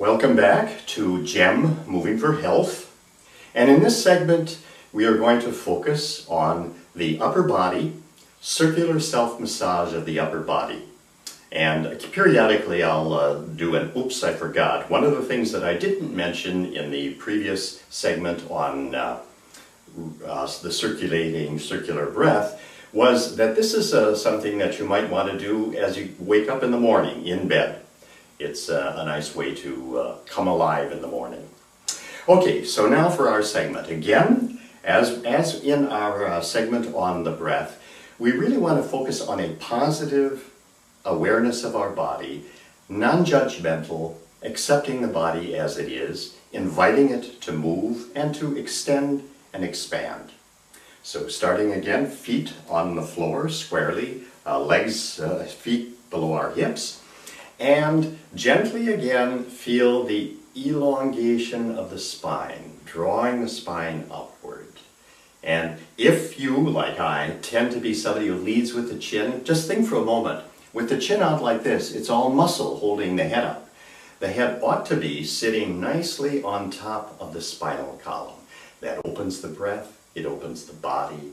Welcome back to GEM, Moving for Health. And in this segment, we are going to focus on the upper body, circular self-massage of the upper body. And periodically I'll do an oops, I forgot. One of the things that I didn't mention in the previous segment on the circulating circular breath was that this is something that you might want to do as you wake up in the morning in bed. It's a nice way to come alive in the morning. Okay, so now for our segment. Again, as in our segment on the breath, we really want to focus on a positive awareness of our body, non-judgmental, accepting the body as it is, inviting it to move and to extend and expand. So starting again, feet on the floor squarely, feet below our hips. And gently again feel the elongation of the spine, drawing the spine upward. And if you, like I, tend to be somebody who leads with the chin, just think for a moment. With the chin out like this, it's all muscle holding the head up. The head ought to be sitting nicely on top of the spinal column. That opens the breath, it opens the body,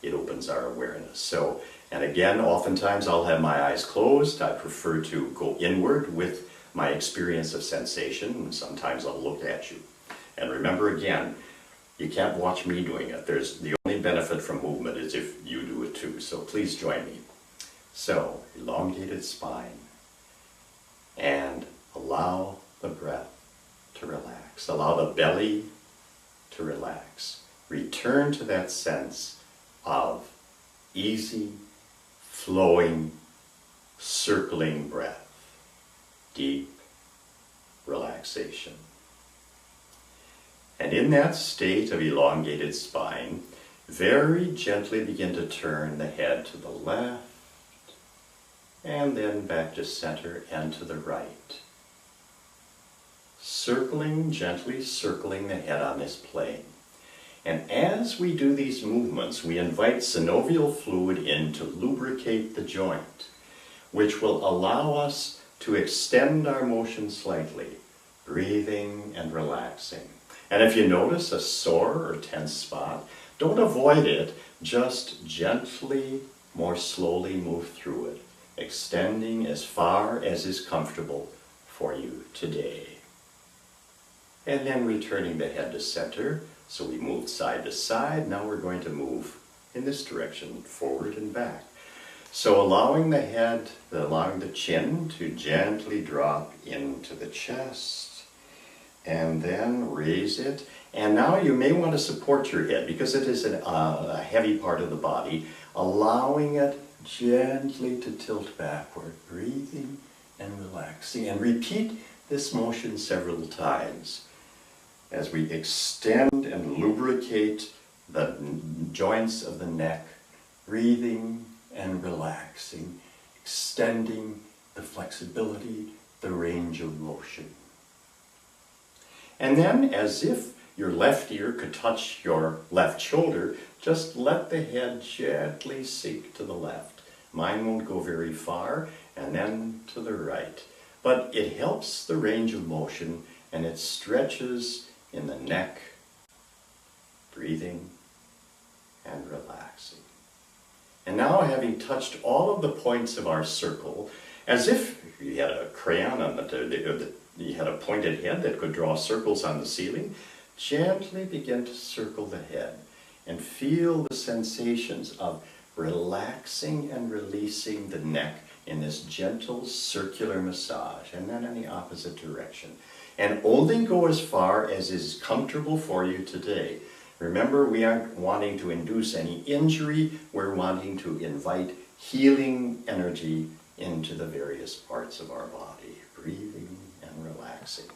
it opens our awareness. So, and again, oftentimes I'll have my eyes closed. I prefer to go inward with my experience of sensation, and sometimes I'll look at you. And remember again, you can't watch me doing it. The only benefit from movement is if you do it too, so please join me. So, elongated spine, and allow the breath to relax. Allow the belly to relax. Return to that sense of easy, flowing, circling breath, deep relaxation. And in that state of elongated spine, very gently begin to turn the head to the left, and then back to center and to the right. Gently circling the head on this plane. And as we do these movements, we invite synovial fluid in to lubricate the joint, which will allow us to extend our motion slightly, breathing and relaxing. And if you notice a sore or tense spot, don't avoid it, just gently, more slowly move through it, extending as far as is comfortable for you today. And then returning the head to center. So we moved side to side. Now we're going to move in this direction, forward and back. So allowing the head, allowing the chin to gently drop into the chest. And then raise it. And now you may want to support your head because it is a heavy part of the body. Allowing it gently to tilt backward, breathing and relaxing. And repeat this motion several times as we extend and lubricate the joints of the neck, breathing and relaxing, extending the flexibility, the range of motion. And then, as if your left ear could touch your left shoulder, just let the head gently sink to the left. Mine won't go very far, and then to the right. But it helps the range of motion, and it stretches in the neck, breathing and relaxing. And now, having touched all of the points of our circle, as if you had a crayon on you had a pointed head that could draw circles on the ceiling, gently begin to circle the head and feel the sensations of relaxing and releasing the neck in this gentle circular massage, and then in the opposite direction. And only go as far as is comfortable for you today. Remember, we aren't wanting to induce any injury, we're wanting to invite healing energy into the various parts of our body, breathing and relaxing.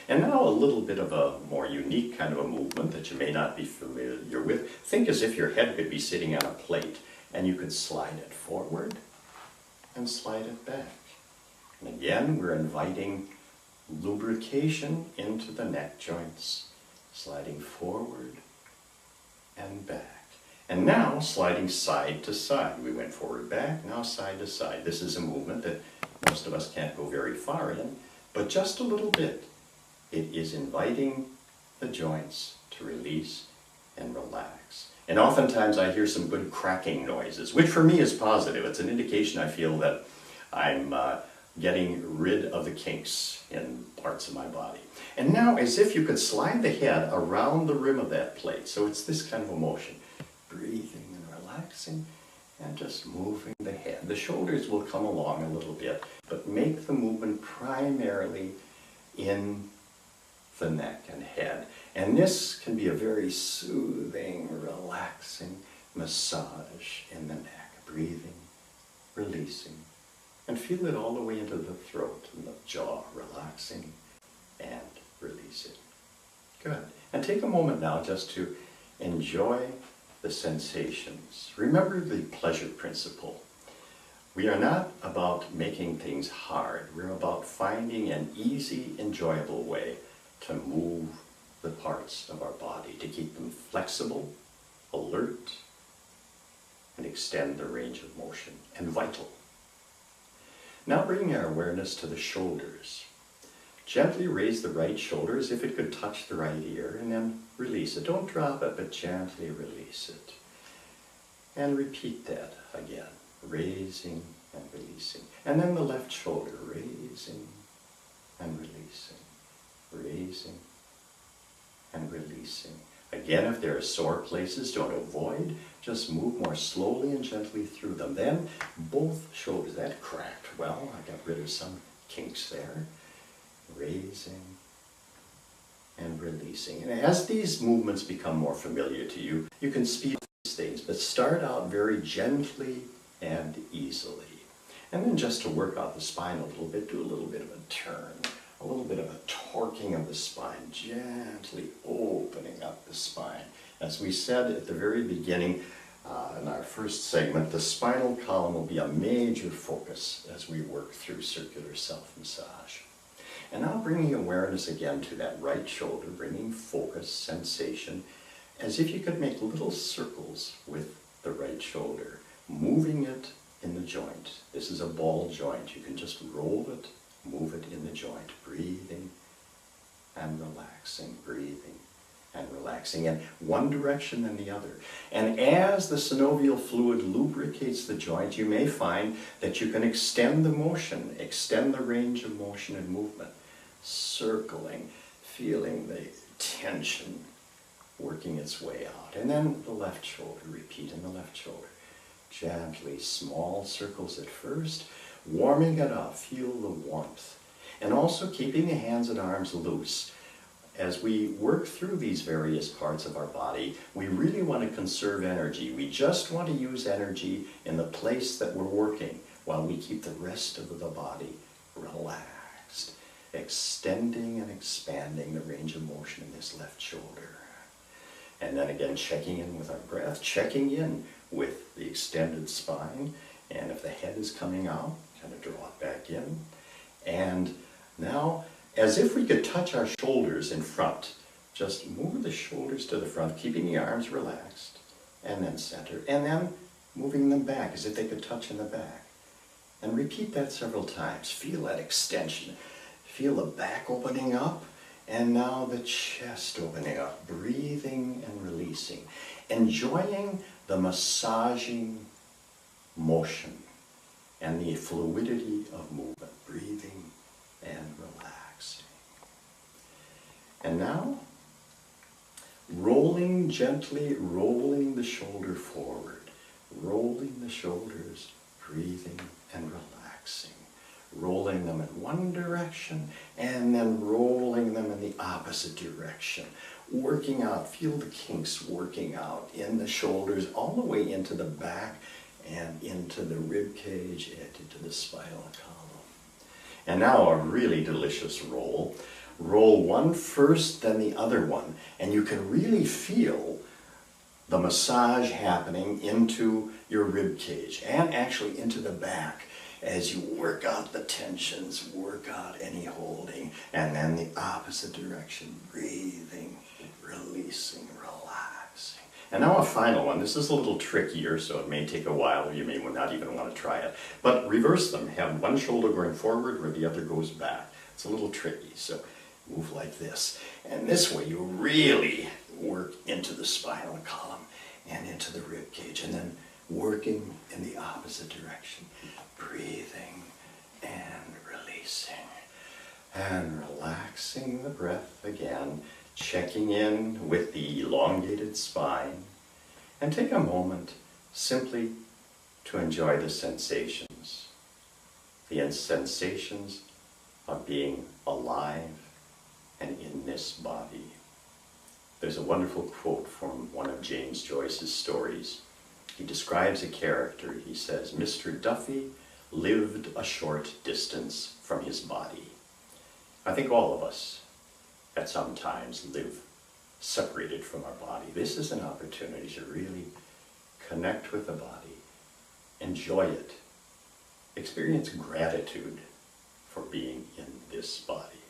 And now a little bit of a more unique kind of a movement that you may not be familiar with. Think as if your head could be sitting on a plate and you could slide it forward and slide it back. And again, we're inviting lubrication into the neck joints, sliding forward and back. And now sliding side to side. We went forward, back, now side to side. This is a movement that most of us can't go very far in, but just a little bit. It is inviting the joints to release and relax. And oftentimes I hear some good cracking noises, which for me is positive. It's an indication I feel that I'm getting rid of the kinks in parts of my body. And now, as if you could slide the head around the rim of that plate. So it's this kind of a motion. Breathing and relaxing and just moving the head. The shoulders will come along a little bit, but make the movement primarily in the neck and head. And this can be a very soothing, relaxing massage in the neck. Breathing, releasing, and feel it all the way into the throat and the jaw, relaxing and releasing. Good. And take a moment now just to enjoy the sensations. Remember the pleasure principle. We are not about making things hard. We're about finding an easy, enjoyable way to move the parts of our body, to keep them flexible, alert, and extend the range of motion, and vital. Now bringing our awareness to the shoulders. Gently raise the right shoulder as if it could touch the right ear, and then release it. Don't drop it, but gently release it. And repeat that again, raising and releasing. And then the left shoulder, raising and releasing, raising and releasing. Again, if there are sore places, don't avoid, just move more slowly and gently through them. Then both shoulders, that cracked well, I got rid of some kinks there. Raising and releasing. And as these movements become more familiar to you, you can speed up these things, but start out very gently and easily. And then just to work out the spine a little bit, do a little bit of a turn, a little bit of a torquing of the spine, gently opening up the spine. As we said at the very beginning, in our first segment, the spinal column will be a major focus as we work through circular self-massage. And now bringing awareness again to that right shoulder, bringing focus, sensation, as if you could make little circles with the right shoulder, moving it in the joint. This is a ball joint. You can just roll it, move it in the joint, breathing and relaxing, breathing and relaxing in one direction and the other. And as the synovial fluid lubricates the joint, you may find that you can extend the motion, extend the range of motion and movement, circling, feeling the tension working its way out. And then the left shoulder, repeat in the left shoulder. Gently, small circles at first, warming it up, feel the warmth. And also keeping the hands and arms loose. As we work through these various parts of our body, we really want to conserve energy. We just want to use energy in the place that we're working while we keep the rest of the body relaxed, extending and expanding the range of motion in this left shoulder. And then again, checking in with our breath, checking in with the extended spine. And if the head is coming out, kind of draw it back in. And now, as if we could touch our shoulders in front, just move the shoulders to the front, keeping the arms relaxed, and then center, and then moving them back as if they could touch in the back. And repeat that several times. Feel that extension. Feel the back opening up, and now the chest opening up, breathing and releasing. Enjoying the massaging motion and the fluidity of movement, breathing and relaxing. And now, rolling gently, rolling the shoulder forward, rolling the shoulders, breathing and relaxing. Rolling them in one direction and then rolling them in the opposite direction. Working out, feel the kinks working out in the shoulders all the way into the back and into the rib cage and into the spinal column. And now a really delicious roll. Roll one first, then the other one, and you can really feel the massage happening into your rib cage and actually into the back as you work out the tensions, work out any holding, and then the opposite direction, breathing, releasing, relaxing. And now a final one. This is a little trickier, so it may take a while, or you may not even want to try it. But reverse them. Have one shoulder going forward where the other goes back. It's a little tricky. So move like this. And this way you really work into the spinal column and into the rib cage, and then working in the opposite direction. Breathing and releasing. And relaxing the breath again, checking in with the elongated spine. And take a moment simply to enjoy the sensations. The sensations of being alive and in this body. There's a wonderful quote from one of James Joyce's stories. He describes a character. He says, "Mr. Duffy lived a short distance from his body." I think all of us at some times live separated from our body. This is an opportunity to really connect with the body, enjoy it, experience gratitude for being in this body.